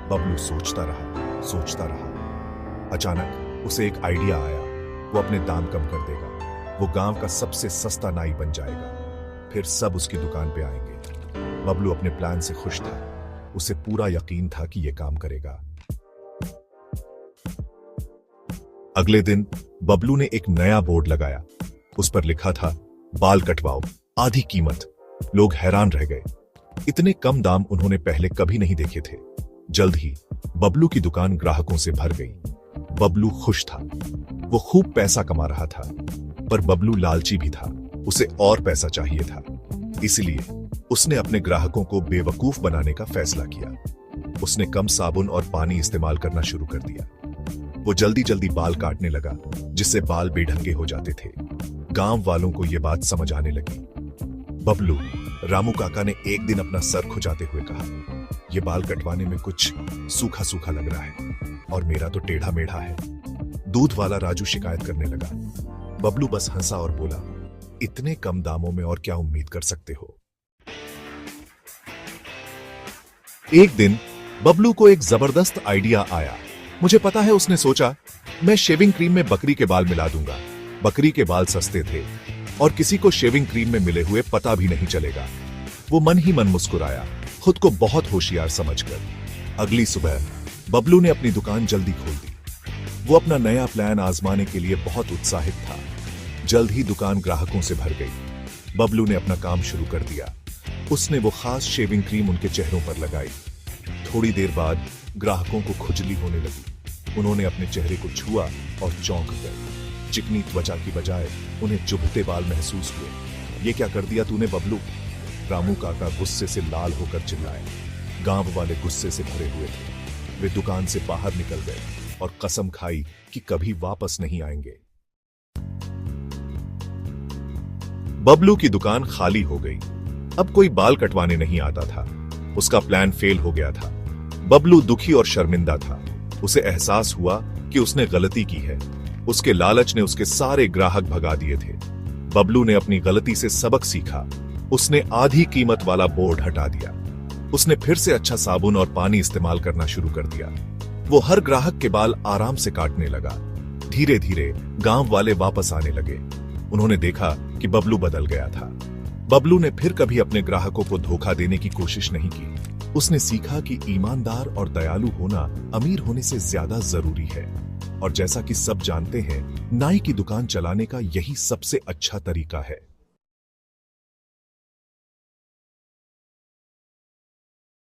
बबलू सोचता रहा। अचानक उसे एक आइडिया आया। वो अपने दाम कम कर देगा। वो गांव का सबसे सस्ता नाई बन जाएगा। फिर सब उसकी दुकान पे आएंगे। बबलू अपने प्लान से खुश था। उसे पूरा यकीन था कि यह काम करेगा। अगले दिन बबलू ने एक नया बोर्ड लगाया। उस पर लिखा था, बाल कटवाओ, आधी कीमत। लोग हैरान रह गए। इतने कम दाम उन्होंने पहले कभी नहीं देखे थे। जल्द ही बबलू की दुकान ग्राहकों से भर गई। बबलू खुश था। वो खूब पैसा कमा रहा था। पर बबलू लालची भी था। उसे और पैसा चाहिए था। इसलिए उसने अपने ग्राहकों को बेवकूफ बनाने का फैसला किया। उसने कम साबुन और पानी इस्तेमाल करना शुरू कर दिया। वो जल्दी जल्दी बाल काटने लगा, जिससे बाल बेढंगे हो जाते थे। गांव वालों को यह बात समझ आने लगी। बबलू, रामू काका ने एक दिन अपना सर खुजाते हुए कहा, यह बाल कटवाने में कुछ सूखा सूखा लग रहा है और मेरा तो टेढ़ा मेढ़ा है। दूध वाला राजू शिकायत करने लगा। बबलू बस हंसा और बोला, इतने कम दामों में और क्या उम्मीद कर सकते हो। एक दिन बबलू को एक जबरदस्त आइडिया आया। मुझे पता है, उसने सोचा, मैं शेविंग क्रीम में बकरी के बाल मिला दूंगा। बकरी के बाल सस्ते थे और किसी को शेविंग क्रीम में मिले हुए पता भी नहीं चलेगा। वो मन ही मन मुस्कुराया, खुद को बहुत होशियार समझकर। अगली सुबह बबलू ने अपनी दुकान जल्दी खोल दी। वो अपना नया प्लान आजमाने के लिए बहुत उत्साहित था। जल्द ही दुकान ग्राहकों से भर गई। बबलू ने अपना काम शुरू कर दिया। उसने वो खास शेविंग क्रीम उनके चेहरों पर लगाई। थोड़ी देर बाद ग्राहकों को खुजली होने लगी। उन्होंने अपने चेहरे को छुआ और चौंक गए। चिकनी त्वचा की बजाय उन्हें चुभते बाल महसूस हुए। ये क्या कर दिया तूने बबलू? रामू काका गुस्से से लाल होकर चिल्लाए। गांव वाले गुस्से से भरे हुए थे। वे दुकान से बाहर निकल गए और कसम खाई कि कभी वापस नहीं आएंगे। बबलू की दुकान खाली हो गई। अब कोई बाल कटवाने नहीं आता था। उसका प्लान फेल हो गया था। बबलू दुखी और शर्मिंदा था। उसे एहसास हुआ कि उसने गलती की है। उसके लालच ने उसके सारे ग्राहक भगा दिए थे। बबलू ने अपनी गलती से सबक सीखा। उसने आधी कीमत वाला बोर्ड हटा दिया। उसने फिर से अच्छा साबुन और पानी इस्तेमाल करना शुरू कर दिया। वो हर ग्राहक के बाल आराम से काटने लगा। धीरे धीरे गांव वाले वापस आने लगे। उन्होंने देखा कि बबलू बदल गया था। बबलू ने फिर कभी अपने ग्राहकों को धोखा देने की कोशिश नहीं की। उसने सीखा कि ईमानदार और दयालु होना अमीर होने से ज्यादा जरूरी है। और जैसा कि सब जानते हैं, नाई की दुकान चलाने का यही सबसे अच्छा तरीका है।